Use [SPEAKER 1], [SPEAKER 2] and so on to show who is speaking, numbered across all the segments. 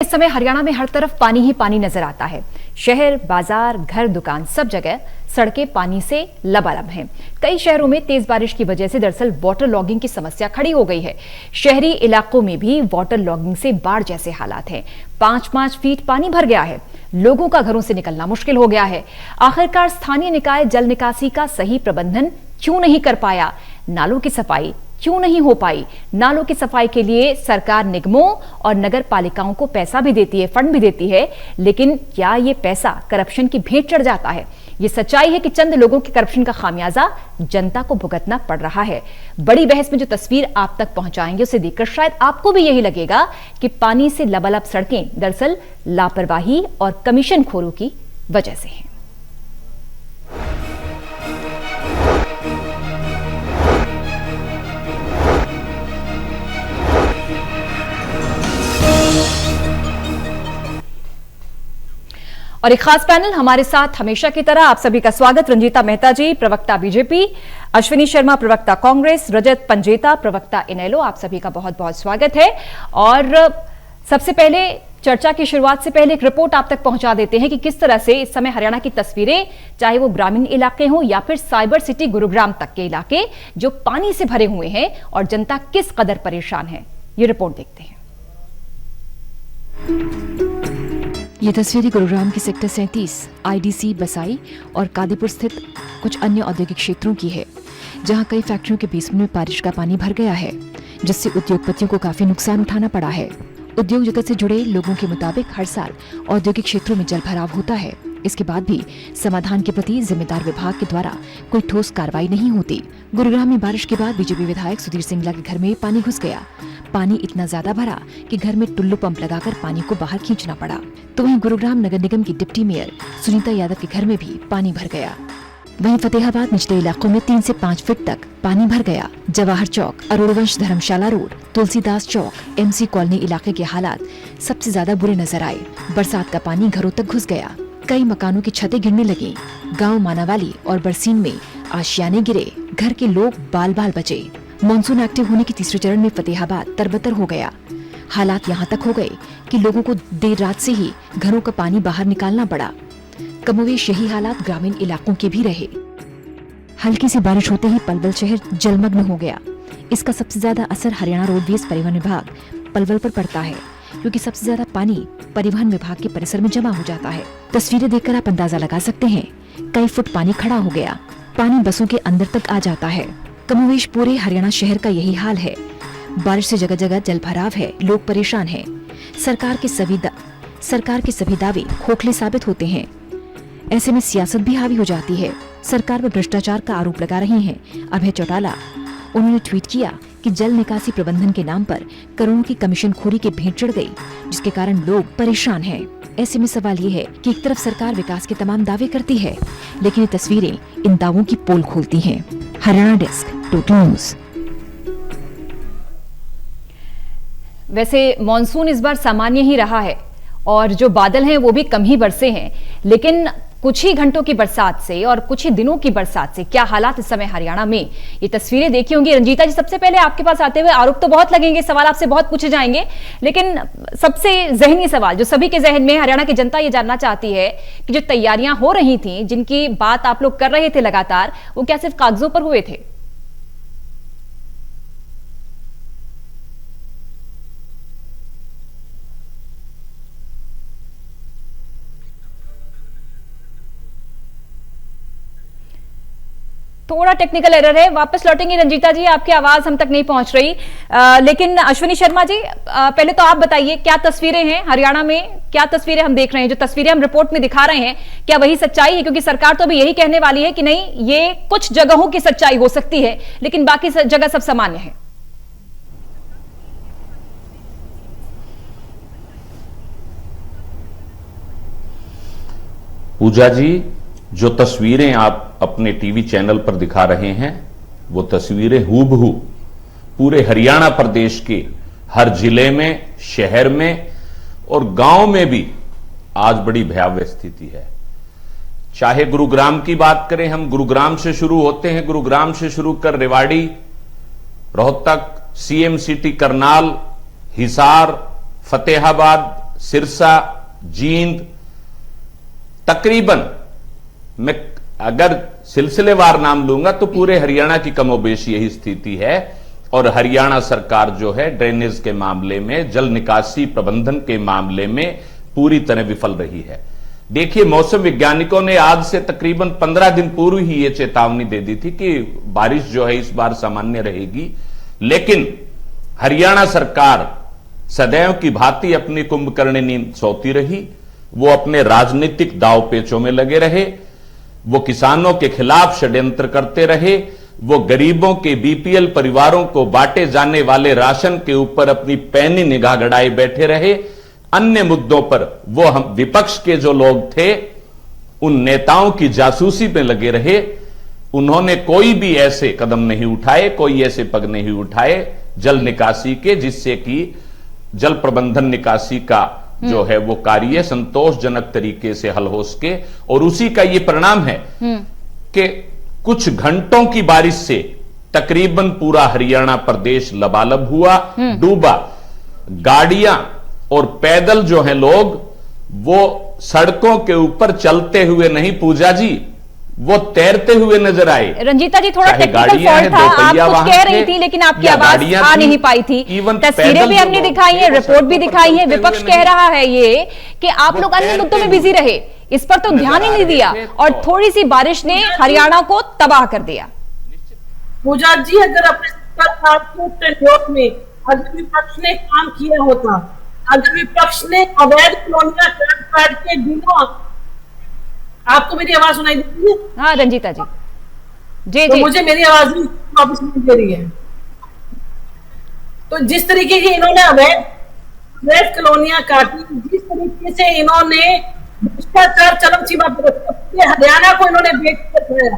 [SPEAKER 1] इस समय हरियाणा में हर तरफ पानी ही पानी नजर आता है। शहर, बाजार, घर, दुकान, सब जगह सड़कें पानी से लबालब हैं। कई शहरों में तेज बारिश की वजह से दरअसल वाटर लॉगिंग की समस्या खड़ी हो गई है। शहरी इलाकों में भी वाटर लॉगिंग से बाढ़ जैसे हालात हैं। 5-5 फीट पानी भर गया है। लोगों का घरों से निकलना मुश्किल हो गया है। आखिरकार स्थानीय निकाय जल निकासी का सही प्रबंधन क्यों नहीं कर पाया? नालों की सफाई क्यों नहीं हो पाई? नालों की सफाई के लिए सरकार निगमों और नगर पालिकाओं को पैसा भी देती है, फंड भी देती है, लेकिन क्या ये पैसा करप्शन की भेंट चढ़ जाता है? ये सच्चाई है कि चंद लोगों के करप्शन का खामियाजा जनता को भुगतना पड़ रहा है। बड़ी बहस में जो तस्वीर आप तक पहुंचाएंगे उसे देखकर शायद आपको भी यही लगेगा कि पानी से लबालब सड़कें दरअसल लापरवाही और कमीशनखोरों की वजह से हैं। और एक खास पैनल हमारे साथ हमेशा की तरह, आप सभी का स्वागत। रंजीता मेहता जी, प्रवक्ता बीजेपी, अश्विनी शर्मा, प्रवक्ता कांग्रेस, रजत पंजेता, प्रवक्ता इनेलो, आप सभी का बहुत बहुत स्वागत है। और सबसे पहले चर्चा की शुरुआत से पहले एक रिपोर्ट आप तक पहुंचा देते हैं कि किस तरह से इस समय हरियाणा की तस्वीरें, चाहे वो ग्रामीण इलाके हों या फिर साइबर सिटी गुरुग्राम तक के इलाके, जो पानी से भरे हुए हैं और जनता किस कदर परेशान है, ये रिपोर्ट देखते हैं।
[SPEAKER 2] ये तस्वीरें गुरुग्राम के सेक्टर 37, आईडीसी, बसाई और कादीपुर स्थित कुछ अन्य औद्योगिक क्षेत्रों की है, जहां कई फैक्ट्रियों के बेसमेंट में बारिश का पानी भर गया है, जिससे उद्योगपतियों को काफी नुकसान उठाना पड़ा है। उद्योग जगत से जुड़े लोगों के मुताबिक हर साल औद्योगिक क्षेत्रों में जल भराव होता है। इसके बाद भी समाधान के प्रति जिम्मेदार विभाग के द्वारा कोई ठोस कार्रवाई नहीं होती। गुरुग्राम में बारिश के बाद बीजेपी विधायक सुधीर सिंगला के घर में पानी घुस गया। पानी इतना ज्यादा भरा कि घर में टुल्लू पंप लगाकर पानी को बाहर खींचना पड़ा। तो वहीं गुरुग्राम नगर निगम की डिप्टी मेयर सुनीता यादव के घर में भी पानी भर गया। वहीं फतेहाबाद निचले इलाकों में 3 से 5 फीट तक पानी भर गया। जवाहर चौक, अरुणवंश धर्मशाला रोड, तुलसीदास चौक, एमसी कॉलोनी इलाके के हालात सबसे ज्यादा बुरे नजर आए। बरसात का पानी घरों तक घुस गया। कई मकानों की छतें गिरने लगी। गांव मानावाली और बरसीन में आशियाने गिरे। घर के लोग बाल बाल बचे। मानसून एक्टिव होने के तीसरे चरण में फतेहाबाद तरबतर हो गया। हालात यहाँ तक हो गए कि लोगों को देर रात से ही घरों का पानी बाहर निकालना पड़ा। कमोवेश यही हालात ग्रामीण इलाकों के भी रहे। हल्की सी बारिश होते ही पलवल शहर जलमग्न हो गया। इसका सबसे ज्यादा असर हरियाणा रोडवेज परिवहन विभाग पलवल पर पड़ता है, क्योंकि सबसे ज्यादा पानी परिवहन विभाग के परिसर में जमा हो जाता है। तस्वीरें देखकर आप अंदाजा लगा सकते हैं, कई फुट पानी खड़ा हो गया। पानी बसों के अंदर तक आ जाता है। कमोवेश पूरे हरियाणा शहर का यही हाल है। बारिश से जगह जगह जल भराव है, लोग परेशान हैं। सरकार के सभी दावे खोखले साबित होते हैं। ऐसे में सियासत भी हावी हो जाती है। सरकार पर भ्रष्टाचार का आरोप लगा रहे हैं अभय चौटाला। उन्होंने ट्वीट किया कि जल निकासी प्रबंधन के नाम पर करोड़ों की कमीशनखोरी की भेंट चढ़ गई, जिसके कारण लोग परेशान हैं। ऐसे में सवाल ये है कि एक तरफ सरकार विकास के तमाम दावे करती है, लेकिन ये तस्वीरें इन दावों की पोल खोलती हैं। Haryana desk, total news.
[SPEAKER 1] वैसे मॉनसून इस बार सामान्य ही रहा है और जो बादल हैं वो भी कम ही बरसे हैं, लेकिन कुछ ही घंटों की बरसात से और कुछ ही दिनों की बरसात से क्या हालात इस समय हरियाणा में, ये तस्वीरें देखी होंगी। रंजीता जी, सबसे पहले आपके पास आते हुए आरोप तो बहुत लगेंगे, सवाल आपसे बहुत पूछे जाएंगे, लेकिन सबसे जहनी सवाल जो सभी के जहन में, हरियाणा की जनता ये जानना चाहती है कि जो तैयारियां हो रही थी, जिनकी बात आप लोग कर रहे थे लगातार, वो क्या सिर्फ कागजों पर हुए थे? थोड़ा टेक्निकल एरर है, वापस लौटेंगे। रंजीता जी, आपकी आवाज हम तक नहीं पहुंच रही, लेकिन अश्विनी शर्मा जी, पहले तो आप बताइए क्या तस्वीरें हैं हरियाणा में, क्या तस्वीरें हम देख रहे हैं? जो तस्वीरें हम रिपोर्ट में दिखा रहे हैं, क्या वही सच्चाई है? क्योंकि सरकार तो अभी यही कहने वाली है कि नहीं, ये कुछ जगहों की सच्चाई हो सकती है, लेकिन बाकी जगह सब सामान्य है।
[SPEAKER 3] पूजा जी, जो तस्वीरें आप अपने टीवी चैनल पर दिखा रहे हैं, वो तस्वीरें हूबहू पूरे हरियाणा प्रदेश के हर जिले में, शहर में और गांव में भी आज बड़ी भयावह स्थिति है। चाहे गुरुग्राम की बात करें, हम गुरुग्राम से शुरू होते हैं, गुरुग्राम से शुरू कर रेवाड़ी, रोहतक, सीएम सिटी करनाल, हिसार, फतेहाबाद, सिरसा, जींद, तकरीबन मैं अगर सिलसिलेवार नाम लूंगा तो पूरे हरियाणा की कमोबेश यही स्थिति है। और हरियाणा सरकार जो है ड्रेनेज के मामले में, जल निकासी प्रबंधन के मामले में पूरी तरह विफल रही है। देखिए, मौसम वैज्ञानिकों ने आज से तकरीबन 15 दिन पूर्व ही यह चेतावनी दे दी थी कि बारिश जो है इस बार सामान्य रहेगी, लेकिन हरियाणा सरकार सदैव की भांति अपनी कुंभकर्णी नींद सोती रही। वो अपने राजनीतिक दाव पेचों में लगे रहे, वो किसानों के खिलाफ षड्यंत्र करते रहे, वो गरीबों के बीपीएल परिवारों को बांटे जाने वाले राशन के ऊपर अपनी पैनी निगाह गड़ाए बैठे रहे। अन्य मुद्दों पर वो हम विपक्ष के जो लोग थे उन नेताओं की जासूसी में लगे रहे। उन्होंने कोई भी ऐसे कदम नहीं उठाए, कोई ऐसे पग नहीं उठाए जल निकासी के, जिससे कि जल प्रबंधन निकासी का जो है वो कार्य संतोषजनक तरीके से हल हो सके। और उसी का ये परिणाम है कि कुछ घंटों की बारिश से तकरीबन पूरा हरियाणा प्रदेश लबालब हुआ, डूबा। गाड़ियां और पैदल जो हैं लोग, वो सड़कों के ऊपर चलते हुए नहीं पूजा जी, वो तैरते हुए नजर आए।
[SPEAKER 1] रंजीता जी, थोड़ा टेक्निकल फॉल्ट था, आप कुछ कह रही थी लेकिन आपकी आवाज आ नहीं पाई थी। तस्वीरें भी हमने दिखाई है, रिपोर्ट भी दिखाई है। विपक्ष कह रहा है ये कि आप लोग अन्य मुद्दों में बिजी रहे, इस पर तो ध्यान ही नहीं दिया, और थोड़ी सी बारिश ने हरियाणा को तबाह कर दिया।
[SPEAKER 4] पूजा जी, अगर अपने टेन्योर में अगर विपक्ष ने काम किया होता, अगर विपक्ष ने अवैध कॉलोनियां काट के बिना, आपको मेरी आवाज सुनाई देती है?
[SPEAKER 1] हाँ रंजीता जी, जी
[SPEAKER 4] तो
[SPEAKER 1] जी।
[SPEAKER 4] मुझे मेरी आवाज भी वापस नहीं दे रही है। तो जिस तरीके की इन्होंने अवैध कॉलोनियां काटी, जिस तरीके से इन्होंने भ्रष्टाचार चरम सीमा पर रखा, हरियाणा को इन्होंने बेच कर खाया,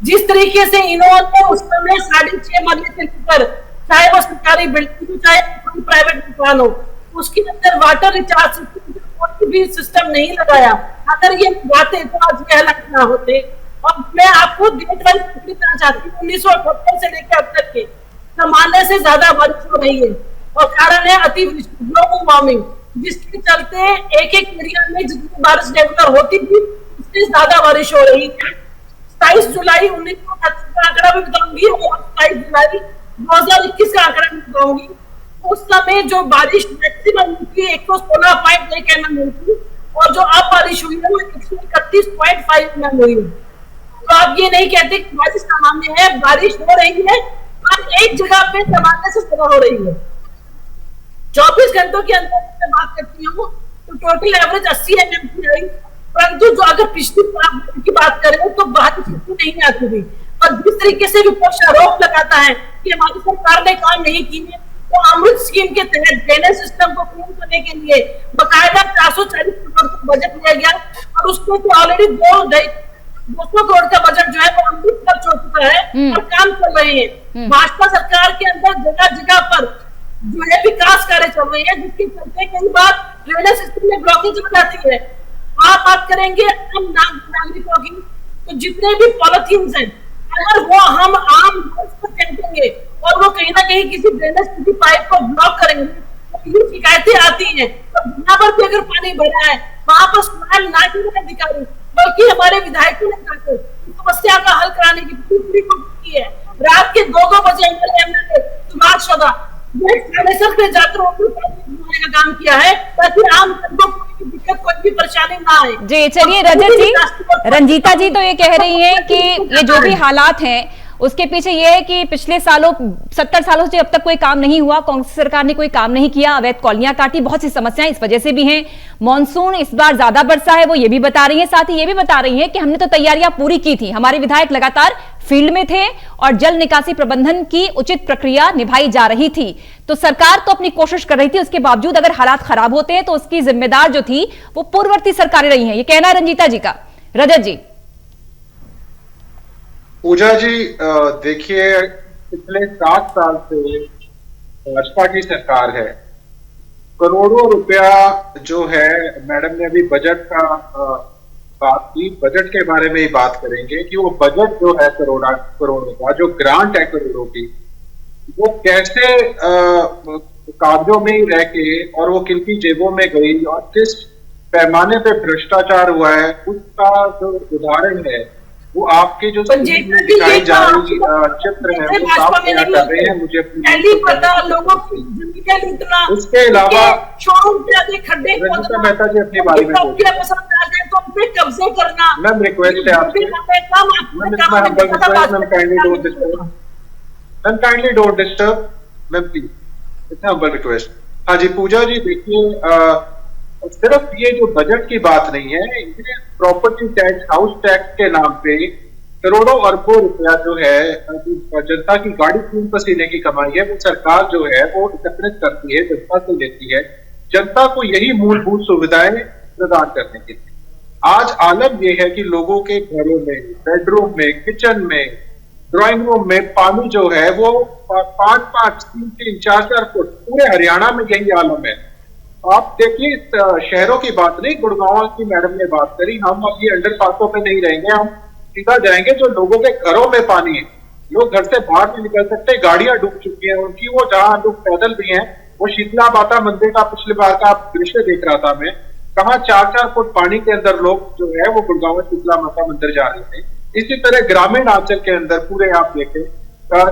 [SPEAKER 4] जिस तरीके से इन्होंने उस समय 6.5 मरले से लेकर, चाहे वो सरकारी बिल्डिंग हो चाहे कोई प्राइवेट दुकान हो, उसके अंदर वाटर रिचार्ज सिस्टम कोई भी सिस्टम नहीं लगाया। अगर ये बातें तो आज ये हालात ना होते। और मैं आपको डेट वाइज बताना चाहती हूँ, 1978 से लेकर अब तक के सामान्य से ज्यादा बारिश हो रही है, और कारण है अतिवृष्टि, ग्लोबल वार्मिंग, जिसके चलते एक एरिया में जितनी बारिश रेगुलर होती थी उससे ज्यादा बारिश हो रही है। 27 जुलाई 1978 का आंकड़ा भी बताऊंगी और 27 जुलाई 2021 का आंकड़ा भी बताऊंगी। उस समय जो बारिश मैक्सिमम हुई थी 116.1 mm हुई थी, और जो अब बारिश हुई है वो 131.5 mm हुई है। तो आप ये नहीं कहते कि बारिश सामान्य है, बारिश हो रही है, और एक जगह पे सामान्य से ज्यादा हो रही है। 24 घंटों के अंदर मैं बात करती हूँ तो टोटल एवरेज 80 mm की आई, परंतु जो अगर पिछली की बात करें तो बारिश इतनी नहीं आती थी। और जिस तरीके से विपक्ष आरोप लगाता है कि हमारी सरकार ने काम नहीं किए, तो अमृत स्कीम के तहत ड्रेनेज सिस्टम को पूर्ण करने के लिए बकायदा 440 करोड़ का बजट लिया गया, और उसमें तो ऑलरेडी 200 करोड़ का बजट जो है वो अमृत खर्च हो चुका है और काम कर रहे हैं। भाजपा सरकार के अंदर जगह जगह पर जो है विकास कार्य चल रहे हैं, जिसके चलते कई बार ड्रेनेज सिस्टम में ब्लॉकेज हो जाती है। आप बात करेंगे आम नागरिकों की, तो जितने भी पॉलिथीन्स हैं, अगर वो हम आम को फेंकेंगे और वो कहीं ना कहीं किसी ड्रेनेज की पाइप को ब्लॉक करेंगे, तो ये शिकायतें आती हैं। तो जहां पर भी अगर पानी भरा है वहां पर स्मॉल ना केवल अधिकारी बल्कि हमारे विधायकों ने जाकर समस्या का हल कराने की पूरी कोशिश की है। रात के 2-2 बजे एमएलए सुभाष सौदा पे जाकर का काम किया है, ताकि आम जनता को कोई दिक्कत, कोई भी परेशानी ना आए।
[SPEAKER 1] जी चलिए रजत जी, रंजीता जी तो ये कह रही हैं कि ये जो भी हालात हैं उसके पीछे ये है कि पिछले सालों 70 सालों से अब तक कोई काम नहीं हुआ, कांग्रेस सरकार ने कोई काम नहीं किया, अवैध कॉलोनियां काटी, बहुत सी समस्याएं इस वजह से भी हैं। मॉनसून इस बार ज्यादा बरसा है, वो ये भी बता रही है, साथ ही ये भी बता रही है कि हमने तो तैयारियां पूरी की थी, हमारे विधायक लगातार फील्ड में थे और जल निकासी प्रबंधन की उचित प्रक्रिया निभाई जा रही थी। तो सरकार तो अपनी कोशिश कर रही थी, उसके बावजूद अगर हालात खराब होते हैं तो उसकी जिम्मेदार जो थी वो पूर्ववर्ती सरकारें रही हैं, ये कहना है रंजीता जी का। रजत जी।
[SPEAKER 5] पूजा जी, देखिए पिछले 7 साल से भाजपा की सरकार है, करोड़ों रुपया जो है, मैडम ने अभी बजट का बात की, बजट के बारे में ही बात करेंगे कि वो बजट जो है करोड़ों का, जो ग्रांट है करोड़ों की, वो कैसे कागजों में ही रह के और वो किनकी जेबों में गई और किस पैमाने पे भ्रष्टाचार हुआ है, उसका जो उदाहरण है वो आपके जो दिखाई जा रही चित्र है वो साफ कर रहे हैं। मुझे
[SPEAKER 4] लोगों की जिंदगी लूटना,
[SPEAKER 5] उसके अलावा
[SPEAKER 4] शोरूम पे आगे खड्डे
[SPEAKER 5] रंजीता मेहता जी अपने बारे में
[SPEAKER 4] पसंद आ जाए तो उन पे कब्जे करना।
[SPEAKER 5] मैम रिक्वेस्ट है आपसे, ma'am kindly don't disturb ma'am please, इतना हम्बल रिक्वेस्ट। हाँ जी पूजा जी, देखिए सिर्फ ये जो बजट की बात नहीं है, ये प्रॉपर्टी टैक्स, हाउस टैक्स के नाम पे करोड़ों अरबों रुपया जो है जनता की गाड़ी खून पसीने की कमाई है वो सरकार जो है वो एकत्रित करती है, जनता से लेती है, जनता को यही मूलभूत सुविधाएं प्रदान करने के लिए। आज आलम यह है कि लोगों के घरों में, बेडरूम में, किचन में, ड्राइंग रूम में पानी जो है वो 5-5, 3-3, 4-4 फुट, पूरे हरियाणा में यही आलम है। आप देखिए शहरों की बात नहीं, गुड़गांव की मैडम ने बात करी, हम अब ये अंडरपासों पे नहीं रहेंगे, हम सीधा जाएंगे जो लोगों के घरों में पानी है, लोग घर से बाहर नहीं निकल सकते, गाड़ियां डूब चुकी हैं उनकी, वो जहां लोग पैदल भी हैं, वो शीतला माता मंदिर का पिछले बार का दृश्य देख रहा था मैं, कहाँ 4-4 फुट पानी के अंदर लोग जो है वो गुड़गांव में शीतला माता मंदिर जा रहे थे। इसी तरह ग्रामीण अंचल के अंदर पूरे आप देखें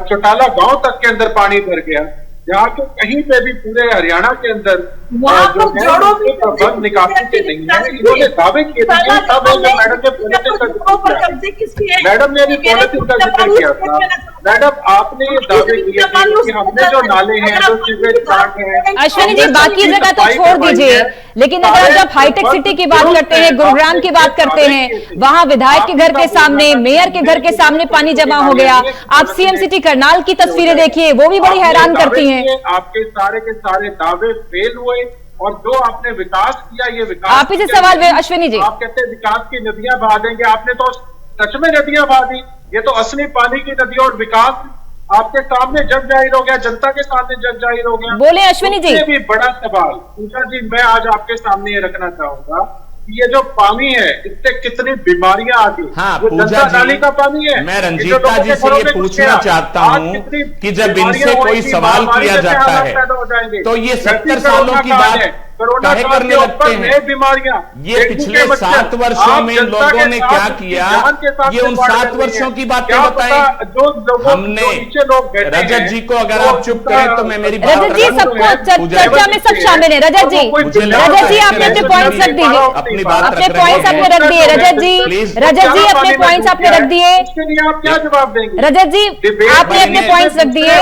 [SPEAKER 5] चौटाला गांव तक के अंदर पानी भर गया, जहाँ के कहीं पे भी पूरे हरियाणा के अंदर बंद निकासी के नहीं है। इन्होंने दावे किए थे, तब मैडम ने पॉलिटिक्स का जिक्र किया, मैडम ने भी पॉलिटिक्स का जिक्र किया था। मैडम आपने ये दावे किए थे कि हमने जो नाले हैं, जो सीवेज प्लांट हैं,
[SPEAKER 1] अश्विनी जी बाकी जगह तो छोड़ दीजिए, लेकिन अगर जब हाईटेक सिटी की बात करते हैं, गुरुग्राम की बात करते हैं, वहां विधायक के घर के सामने, मेयर के घर के सामने पानी जमा हो गया। आप सीएम सिटी करनाल की तस्वीरें देखिए, वो भी बड़ी हैरान करती हैं।
[SPEAKER 5] आपके सारे के सारे दावे फेल हुए और जो आपने विकास किया, ये विकास
[SPEAKER 1] आप ही से सवाल अश्विनी जी,
[SPEAKER 5] आप कहते हैं विकास की नदियां बहा देंगे, आपने तो सच में नदियां बहा दी। ये तो असली पानी की नदी और विकास आपके सामने जग जाहिर हो गया, जनता के सामने जग जाहिर हो गया।
[SPEAKER 1] बोले अश्विनी जी।
[SPEAKER 5] भी बड़ा सवाल पूजा जी मैं आज आपके सामने ये रखना चाहूंगा कि ये जो पानी है इससे कितनी बीमारियां आ गई।
[SPEAKER 3] हाँ पूजा
[SPEAKER 5] नाली का पानी है।
[SPEAKER 3] मैं रंजीता जी से ये पूछना चाहता हूँ कि जब इनसे कोई सवाल किया जाता है तो ये 70 सालों की बात काहे करने लगते हैं?
[SPEAKER 5] बीमारियां
[SPEAKER 3] ये पिछले 7 वर्षों में लोगों ने क्या किया, ये उन 7 वर्षों की बातें बताएं। हमने रजत जी को, अगर आप चुप करें तो मैं मेरी बात
[SPEAKER 1] रजत जी सबको चर्चा में सब शामिल है। रजत जी आपने अपने पॉइंट्स रख दीजिए, अपने पॉइंट्स आपने रख दिए। रजत जी अपने पॉइंट्स आपने रख दिए।
[SPEAKER 5] आप क्या जवाब देंगे?
[SPEAKER 1] रजत जी आपने अपने पॉइंट्स रख दिए।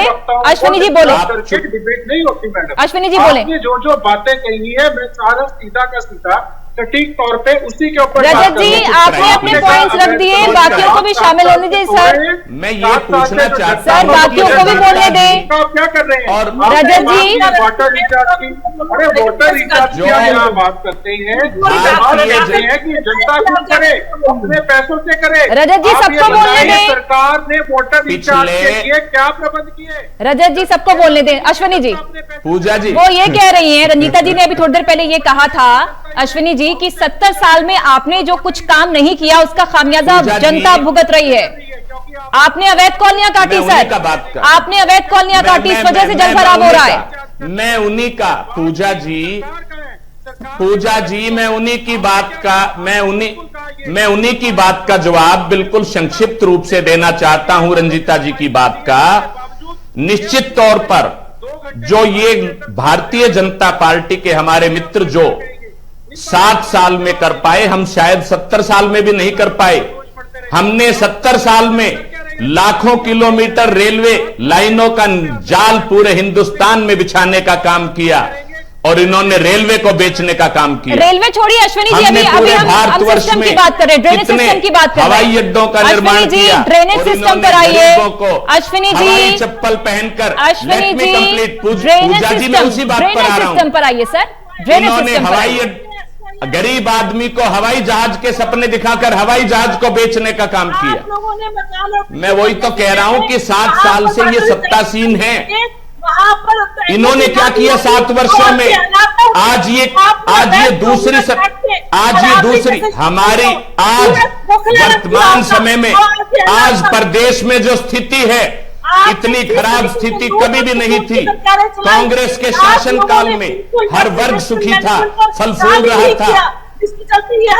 [SPEAKER 1] अश्विनी जी बोले।
[SPEAKER 5] डिबेट नहीं होती मैडम।
[SPEAKER 1] अश्विनी जी बोले।
[SPEAKER 5] जो बातें कही है मैं सारा सीधा का सीधा सटीक तौर पे उसी के ऊपर।
[SPEAKER 1] रजत जी आपने अपने पॉइंट्स रख दिए, बाकियों को भी शामिल होने दीजिए सर।
[SPEAKER 3] मैं ये पूछना चाहता हूं
[SPEAKER 1] सर बाकियों को भी बोलने दें।
[SPEAKER 5] आप क्या कर रहे हैं?
[SPEAKER 3] और
[SPEAKER 5] रजत जी वाटर रिचार्ज की, अरे वाटर रिचार्ज की आप बात करते हैं कि जनता कुछ करे, अपने पैसों से करे।
[SPEAKER 1] रजत जी सबको बोलने दें।
[SPEAKER 5] सरकार ने वाटर रिचार्ज के लिए क्या प्रबंध किए?
[SPEAKER 1] रजत जी सबको बोलने दें। अश्विनी जी,
[SPEAKER 3] पूजा जी
[SPEAKER 1] वो ये कह रही हैं, रंजीता जी ने अभी थोड़ी देर पहले ये कहा था अश्विनी जी कि 70 साल में आपने जो कुछ काम नहीं किया उसका खामियाजा जनता भुगत रही है। आपने अवैध कॉलोनियां काटी सर, आपने अवैध कॉलोनियां काटी, इस वजह से जल भराव हो रहा है।
[SPEAKER 3] मैं उन्हीं का पूजा जी मैं उन्हीं की बात का मैं उन्हीं की बात का जवाब बिल्कुल संक्षिप्त रूप से देना चाहता हूं। रंजीता जी की बात का निश्चित तौर पर जो ये भारतीय जनता पार्टी के हमारे मित्र जो 7 साल में कर पाए, हम शायद 70 साल में भी नहीं कर पाए। हमने 70 साल में लाखों किलोमीटर रेलवे लाइनों का जाल पूरे हिंदुस्तान में बिछाने का काम किया और इन्होंने रेलवे को बेचने का काम किया।
[SPEAKER 1] रेलवे छोड़िए अश्विनी जी, अभी हम सिस्टम की बात कर रहे हैं, ड्रेनेज सिस्टम की बात कर रहे हैं।
[SPEAKER 3] हवाई अड्डों का निर्माण किया,
[SPEAKER 1] ड्रेनेज सिस्टम पर आइए अश्विनी जी,
[SPEAKER 3] हवाई चप्पल पहनकर
[SPEAKER 1] अश्विनी जी,
[SPEAKER 3] पूजा जी मैं उसी बात पर आ रहा हूं।
[SPEAKER 1] सिस्टम पर आइए सर, ड्रेनेज सिस्टम
[SPEAKER 3] हवाई गरीब आदमी को हवाई जहाज के सपने दिखाकर हवाई जहाज को बेचने का काम किया। मैं वही तो कह रहा हूं कि 7 साल से ये सत्तासीन है। इन्होंने क्या किया 7 वर्षों में? आज ये दूसरी हमारी आज वर्तमान समय में आज प्रदेश में जो स्थिति है, इतनी खराब स्थिति कभी भी नहीं थी। कांग्रेस के शासनकाल में हर वर्ग सुखी था, फल फूल रहा था।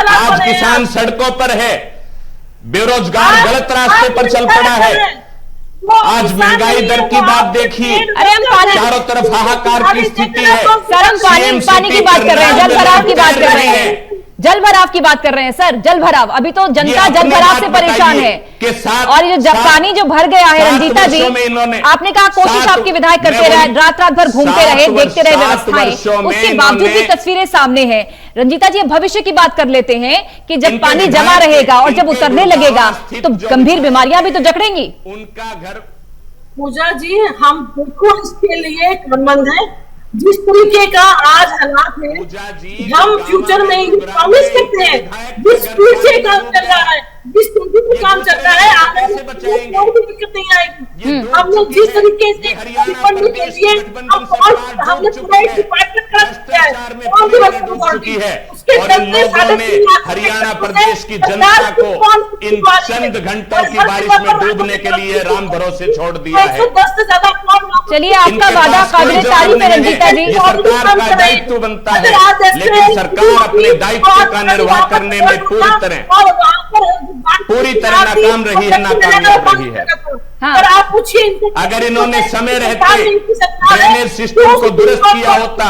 [SPEAKER 3] आज किसान सड़कों पर है, बेरोजगार गलत रास्ते पर चल पड़ा है। आज महंगाई दर की बात देखिए,
[SPEAKER 1] अरे हम पानी,
[SPEAKER 3] चारों तरफ हाहाकार की स्थिति है।
[SPEAKER 1] सर हम पानी की बात कर रहे हैं, जल भराव की बात कर रहे हैं, जल भराव की बात कर रहे हैं सर, जल भराव। अभी तो जनता जल भराव से परेशान है और ये जो पानी जो भर गया है, रंजीता जी आपने कहा कोशिश आपके विधायक करते रहे, रात रात भर घूमते रहे, देखते रहे व्यवस्थाएं, उसके बावजूद भी तस्वीरें सामने हैं। रंजीता जी भविष्य की बात कर लेते हैं कि जब पानी जमा रहेगा और जब उतरने लगेगा तो गंभीर बीमारियां भी तो जकड़ेंगी।
[SPEAKER 3] उनका घर
[SPEAKER 4] पूजा जी, हम बिल्कुल इसके लिए कमंद है। जिस तरीके का आज हालात है, हम फ्यूचर में ये प्रॉमिस करते हैं, जिस स्पीड से काम चल रहा है, जिस तेजी से काम चल रहा है, आगे कोई भी दिक्कत नहीं आएगी। हम लोग जिस तरीके से निपटने के लिए हमने पूरा एक डिपार्टमेंट कर दिया है, उसके चलते
[SPEAKER 3] हरियाणा प्रदेश की जनता को इन चंद घंटों की बारिश में डूबने के लिए राम भरोसे छोड़ दिया है।
[SPEAKER 4] 110 से ज्यादा
[SPEAKER 1] चलिए आपका वादा काबिल तारीफ है रंजीता जी।
[SPEAKER 3] सरकार का दायित्व बनता है, लेकिन सरकार अपने दायित्व का निर्वाह करने में पूरी तरह नाकाम रही है, नाकामयाब रही है।
[SPEAKER 4] हाँ। आप पूछिए,
[SPEAKER 3] अगर इन्होंने समय रहते ड्रेनेज सिस्टम को दुरुस्त किया होता,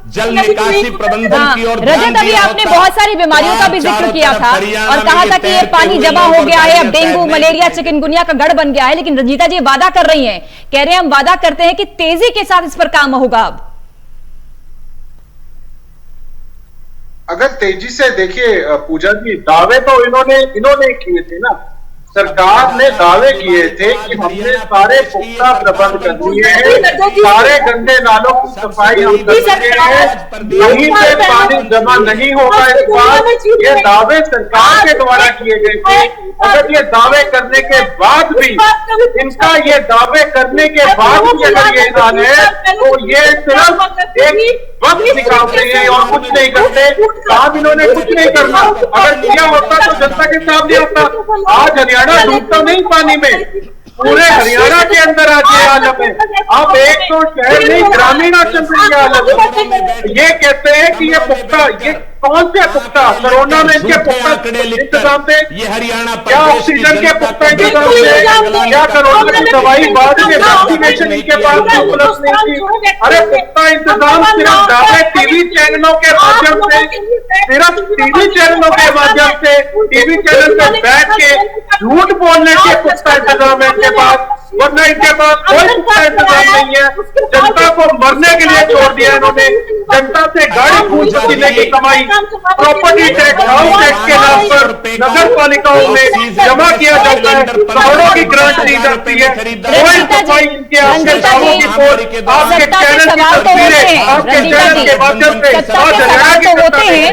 [SPEAKER 3] जल निकासी प्रबंधन की ओर
[SPEAKER 1] रजत, अभी आपने बहुत सारी बीमारियों का भी जिक्र किया था और कहा था कि ये पानी जमा हो गया है, अब डेंगू मलेरिया चिकनगुनिया का गढ़ बन गया है, लेकिन रंजीता जी वादा कर रही हैं, कह रहे हैं हम वादा करते हैं कि तेजी के साथ इस पर काम होगा। अब
[SPEAKER 5] अगर तेजी से देखिए पूजा जी, दावे तो इन्होंने किए थे ना, सरकार ने दावे किए थे कि हमने सारे पुख्ता प्रबंध कर दिए हैं, सारे गंदे नालों की सफाई हम कर चुके हैं, कहीं पे पानी जमा नहीं होगा इस बार। ये दावे सरकार के द्वारा किए गए थे। अगर ये दावे करने के बाद भी इनका ये दावे करने के बाद भी अगर ये हाल है, तो ये सिर्फ एक वक्त निकालते हैं और कुछ नहीं करते। काम इन्होंने कुछ नहीं करना, अगर किया होता तो जनता के सामने होता। आज हरियाणा डूबता नहीं पानी में, पूरे हरियाणा के अंदर आज ये हालत है। अब एक तो शहर नहीं, ग्रामीण अंचल में ये हालत है। ये कहते हैं कि ये पुख्ता, ये कौन से पुख्ता, कोरोना में इनके पुख्ता इंतजाम थे,
[SPEAKER 3] ये हरियाणा
[SPEAKER 5] क्या ऑक्सीजन के पुख्ता इंतजाम थे, क्या कोरोना की दवाई बाद में वैक्सीनेशन इनके पास उपलब्ध नहीं थी। अरे पुख्ता इंतजाम सिर्फ दावे टीवी चैनलों के माध्यम से, सिर्फ टीवी चैनलों के माध्यम से, टीवी चैनल पे बैठ के झूठ बोलने के पुख्ता इंतजाम है इनके पास, वरना इनके पास कोई पुख्ता इंतजाम नहीं है। जनता को मरने के लिए छोड़ दिया इन्होंने, जनता से गाड़ी पूछ लेने की कमाई प्रॉपर्टी टैक्स, हाउस टैक्स के नाम पर नगर पालिकाओं में जमा किया जाता है, करोड़ों की ग्रांट दी जाती है, कोई सफाई इनके आपके गांवों की पोस्ट, आपके चैनल की तस्वीरें, आपके चैनल के माध्यम से आज हरियाणा की
[SPEAKER 1] होते हैं।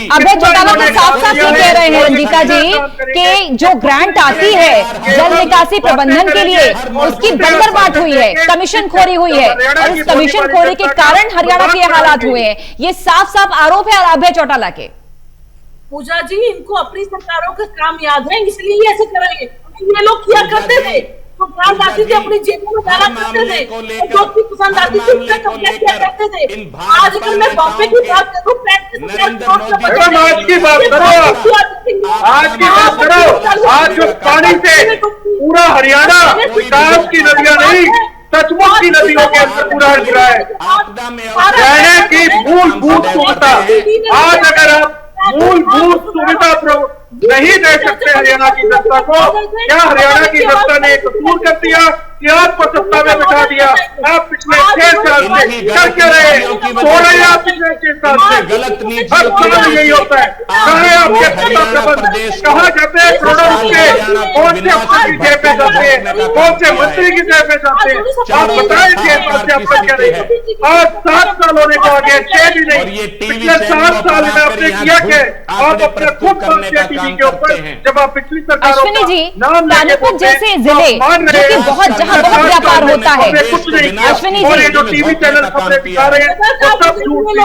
[SPEAKER 1] अभय चौटाला तो साफ साफ ये कह रहे हैं रंजीता जी कि जो ग्रांट आती है जल निकासी प्रबंधन के लिए, उसकी बंदरबाट हुई है, कमीशन खोरी हुई है, और इस कमीशन खोरी के कारण हरियाणा के हालात हुए हैं। ये साफ साफ आरोप है अभय चौटाला के।
[SPEAKER 4] पूजा जी, इनको अपनी सरकारों का काम याद है, इसलिए ये ऐसे करेंगे। ये लोग किया करते थे, तो ग्रांट आती थी अपनी जेबों में डाला करते थे, जो भी पसंद आती थी उसका कंप्लेंट किया करते थे। आज अगर मैं बॉम्बे की बात करूं,
[SPEAKER 5] आज की बात करो, आज की बात करो, आज जो पानी से पूरा हरियाणा विकास की नदियां नहीं, सचमुच की नदियों के अंदर पूरा जुड़ा है। रहने की मूलभूत सुविधा, आज अगर आप मूलभूत सुविधा नहीं दे सकते हरियाणा की जनता को, क्या हरियाणा की जनता ने कसूर कर दिया कि आपको सत्ता में बिठा दिया? आप पिछले 6 साल से कर क्या रहे, सो रहे आप पिछले 6 साल से,
[SPEAKER 3] गलत नीति
[SPEAKER 5] हर साल यही होता है। कहाँ आपके सत्ता प्रबंध, कहाँ जाते हैं करोड़ों रुपए, कौन से अफसर की जेब पे जाते हैं, कौन से मंत्री की जेब पे जाते हैं? आप बताएं कि आपका क्या रहेगा। आज 7 साल होने को आगे, 6 भी नहीं, पिछले 7 साल में आपने किया क्या? आप अपने खुद टीवी के ऊपर, जब आप पिछली सरकारों
[SPEAKER 1] अश्विनी जी, पानीपत जैसे जिले जो कि बहुत यहाँ बहुत व्यापार होता है।
[SPEAKER 5] कुछ नहीं,
[SPEAKER 1] अश्विनी
[SPEAKER 5] और ये
[SPEAKER 1] जी,
[SPEAKER 5] जो टीवी चैनल खबरें दिखा रहे हैं वो सब झूठ थी।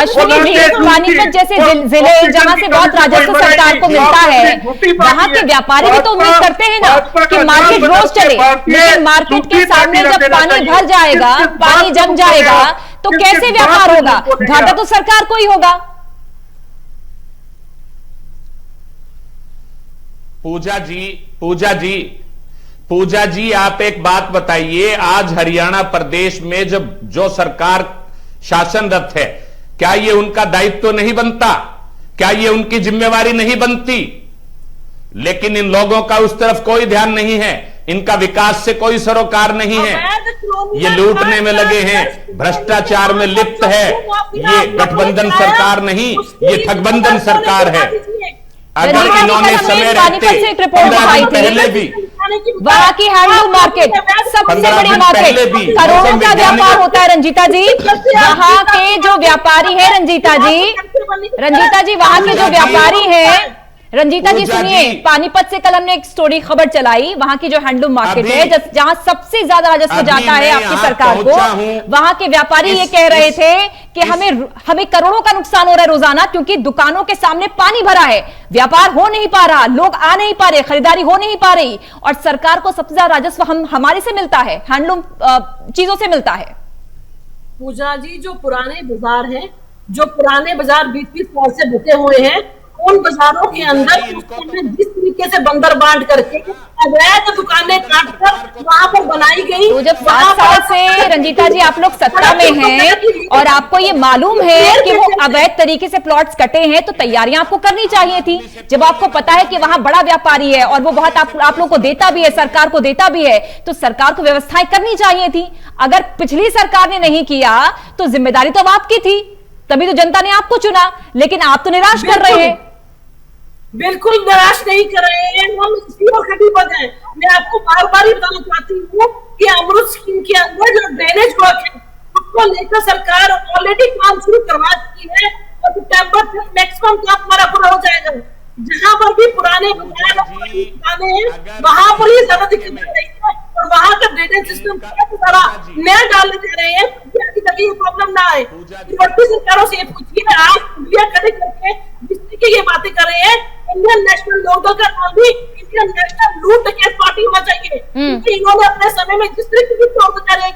[SPEAKER 1] अश्विनी जी, पानीपत जैसे जिले जहां से बहुत राजस्व सरकार को मिलता है, वहां के व्यापारी भी तो उम्मीद करते हैं ना कि मार्केट रोज चले, लेकिन मार्केट के सामने जब पानी भर जाएगा, पानी जम जाएगा, तो कैसे व्यापार होगा? घाटा तो सरकार को ही होगा।
[SPEAKER 3] पूजा जी, आप एक बात बताइए, आज हरियाणा प्रदेश में जब जो सरकार शासनरत है, क्या ये उनका दायित्व तो नहीं बनता? क्या ये उनकी जिम्मेवारी नहीं बनती? लेकिन इन लोगों का उस तरफ कोई ध्यान नहीं है, इनका विकास से कोई सरोकार नहीं है, ये लूटने में लगे हैं, भ्रष्टाचार में लिप्त है। ये गठबंधन सरकार नहीं, ये ठगबंधन सरकार है। अगर इन्होंने समय रहते पहले भी
[SPEAKER 1] वहां की हैंडलूम मार्केट सबसे बड़ी मार्केट, करोड़ों का व्यापार होता है रंजीता जी। वहां के जो व्यापारी है रंजीता जी, वहां के जो व्यापारी हैं, रंजीता जी सुनिए, पानीपत से कल हमने एक स्टोरी खबर चलाई, वहां की जो हैंडलूम मार्केट है जहां सबसे ज्यादा राजस्व जाता है आपकी सरकार को, वहां के व्यापारी ये कह रहे थे कि हमें करोड़ों का नुकसान हो रहा है रोजाना, क्योंकि दुकानों के सामने पानी भरा है, व्यापार हो नहीं पा रहा, लोग आ नहीं पा रहे, खरीदारी हो नहीं पा रही, और सरकार को सबसे ज्यादा राजस्व हमारे से मिलता है, हैंडलूम चीजों से मिलता है।
[SPEAKER 4] पूजा जी, जो पुराने बाजार हैं, जो पुराने बाजार 20-20 साल से बचे हुए हैं, उन बाजारों के अंदर जिस तरीके से बंदर बांट करके अवैध दुकानें काटकर वहां पर बनाई गई,
[SPEAKER 1] तो जब 7 साल से रंजीता जी आप लोग सत्ता में हैं और आपको ये मालूम है कि वो अवैध तरीके से प्लॉट्स कटे हैं, तो तैयारियां आपको करनी चाहिए थी। जब आपको पता है कि वहां बड़ा व्यापारी है और वो बहुत आप लोग को देता भी है, सरकार को देता भी है, तो सरकार को व्यवस्थाएं करनी चाहिए थी। अगर पिछली सरकार ने नहीं किया तो जिम्मेदारी तो अब आपकी थी, तभी तो जनता ने आपको चुना, लेकिन आप तो निराश कर रहे हैं।
[SPEAKER 4] बिल्कुल निराश नहीं कर रहे हैं, हम इसी और कटिबद्ध हैं। मैं आपको बार बार ही बताना चाहती हूँ कि अमृत स्कीम के अंदर जो ड्रेनेज वर्क है उसको लेकर सरकार ऑलरेडी काम शुरू करवा चुकी है और सितंबर तक मैक्सिमम काम हमारा पूरा हो जाएगा। जहां पर भी पुराने दुकानें हैं वहां पर ही ज्यादा दिक्कत हो रही है और वहां का ड्रेनेज सिस्टम सारा नया डालने जा रहे हैं ताकि कभी ये प्रॉब्लम ना आए। सरकारों से पूछिए, आप इंडिया कनेक्ट करके जिस तरीके ये बातें कर रहे हैं, इंडियन नेशनल लोकदल का नाम भी इंडियन नेशनल लूट डकैत पार्टी होना चाहिए, क्योंकि इन्होंने अपने समय में जिस तरीके की प्रॉब्लम करे।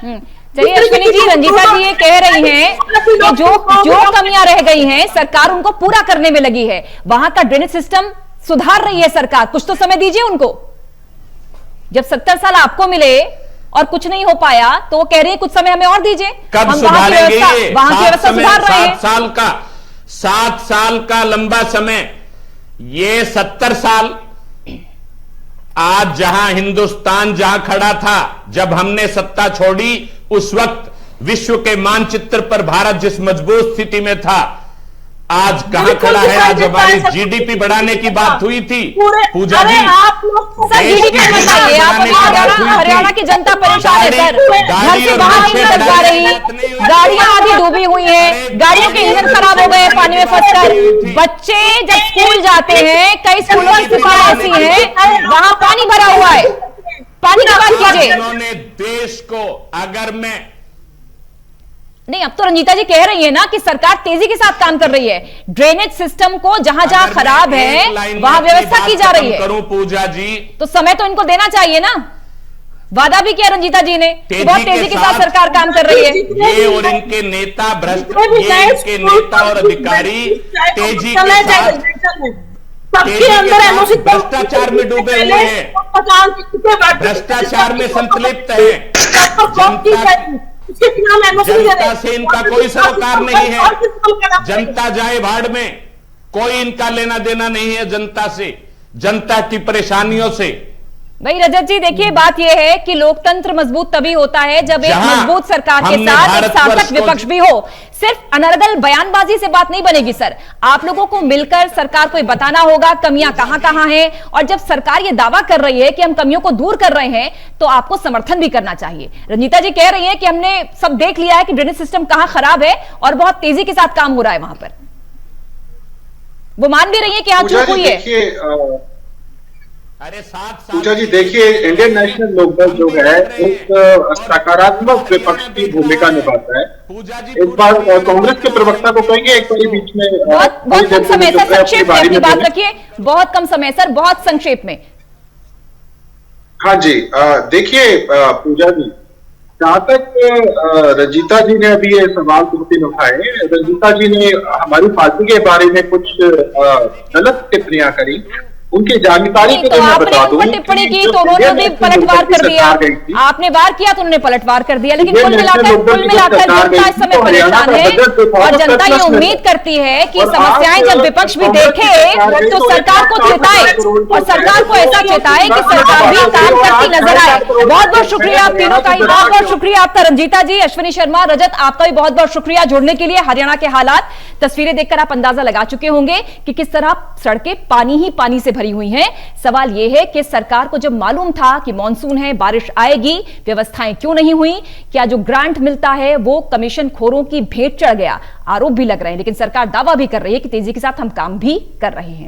[SPEAKER 1] चलिए अश्विनी जी, रंजीता जी ये कह रही हैं कि जो कमियां रह गई हैं सरकार उनको पूरा करने में लगी है, वहां का ड्रेनेज सिस्टम सुधार रही है सरकार, कुछ तो समय दीजिए उनको। जब 70 साल आपको मिले और कुछ नहीं हो पाया तो वो कह रही है कुछ समय हमें और दीजिए,
[SPEAKER 3] कब
[SPEAKER 1] हम वहां की व्यवस्था सुधार रहे हैं।
[SPEAKER 3] 7 साल का लंबा समय, ये 70 साल। आज जहां हिंदुस्तान जहां खड़ा था जब हमने सत्ता छोड़ी, उस वक्त विश्व के मानचित्र पर भारत जिस मजबूत स्थिति में था, आज कहां खड़ा है? आज हमारी जीडीपी बढ़ाने की बात हुई थी पूजा जी,
[SPEAKER 1] जीडीपी बताइए, आप हरियाणा की जनता परेशान है सर, घर से बाहर नहीं निकल पा रही, गाड़ियां आधी डूबी हुई हैं, गाड़ियों के इंजन खराब हो गए पानी में फंसकर, बच्चे जब स्कूल जाते हैं, कई स्कूलों की स्थिति ऐसी है वहां पानी भरा हुआ है, पानी की बात कीजिए।
[SPEAKER 3] इन्होंने देश को, अगर मैं
[SPEAKER 1] नहीं, अब तो रंजीता जी कह रही है ना कि सरकार तेजी के साथ काम कर रही है, ड्रेनेज सिस्टम को जहां जहां खराब है वहां व्यवस्था की जा रही है।
[SPEAKER 3] करूं पूजा जी,
[SPEAKER 1] तो समय तो इनको देना चाहिए ना, वादा भी किया रंजीता जी ने, बहुत तेजी के साथ सरकार काम कर रही है।
[SPEAKER 3] ये और इनके नेता इनके नेता और अधिकारी तेजी के साथ भ्रष्टाचार में डूबे हुए हैं, भ्रष्टाचार में संतलिप्त है, जनता से इनका कोई सरोकार नहीं है, जनता जाए भाड़ में, कोई इनका लेना देना नहीं है जनता से, जनता की परेशानियों से।
[SPEAKER 1] भाई रजत जी देखिए, बात यह है कि लोकतंत्र मजबूत तभी होता है जब एक मजबूत सरकार के साथ एक शासक विपक्ष भी हो। सिर्फ अनर्गल बयानबाजी से बात नहीं बनेगी सर, आप लोगों को मिलकर सरकार को बताना होगा कमियां कहां कहां हैं, और जब सरकार ये दावा कर रही है कि हम कमियों को दूर कर रहे हैं तो आपको समर्थन भी करना चाहिए। रंजीता जी कह रही है कि हमने सब देख लिया है कि ड्रेनेज सिस्टम कहां खराब है और बहुत तेजी के साथ काम हो रहा है वहां पर, वो मान भी रही है कि हाँ चूक हुई है।
[SPEAKER 3] अरे 7 साल
[SPEAKER 5] पूजा जी देखिए, इंडियन नेशनल लोकदल जो है एक सकारात्मक विपक्ष की भूमिका निभाता है।
[SPEAKER 3] पूजा जी
[SPEAKER 5] एक बार कांग्रेस के प्रवक्ता को कहेंगे एक बार बीच में
[SPEAKER 1] बहुत कम समय सर, संक्षेप में अपनी बात रखिए। बहुत कम समय सर, बहुत संक्षेप में।
[SPEAKER 5] हाँ जी, देखिए पूजा जी, जहां तक रंजीता जी ने अभी ये सवाल 2-3 उठाए, रंजीता जी ने हमारी पार्टी के बारे में कुछ गलत टिप्पणियां करी। उनकी जानकारी
[SPEAKER 1] तो आपने उन पर टिप्पणी की तो उन्होंने भी पलटवार कर दिया। आपने वार किया तो उन्होंने पलटवार कर दिया। लेकिन कुल मिलाकर जनता इस समय परेशान है और जनता ये उम्मीद करती है कि समस्याएं जब विपक्ष भी देखे तो सरकार को चेताए और सरकार को ऐसा चेताए कि सरकार भी काम करती नजर आए। बहुत बहुत शुक्रिया आप तीनों का, बहुत बहुत शुक्रिया आपका रंजीता जी, अश्विनी शर्मा, रजत, आपका भी बहुत बहुत शुक्रिया जुड़ने के लिए। हरियाणा के हालात, तस्वीरें देखकर आप अंदाजा लगा चुके होंगे कि किस तरह सड़कें पानी ही पानी से भरी हुई हैं। सवाल यह है कि सरकार को जब मालूम था कि मॉनसून है, बारिश आएगी, व्यवस्थाएं क्यों नहीं हुई? क्या जो ग्रांट मिलता है वो कमीशन खोरों की भेंट चढ़ गया? आरोप भी लग रहे हैं, लेकिन सरकार दावा भी कर रही है कि तेजी के साथ हम काम भी कर रहे हैं।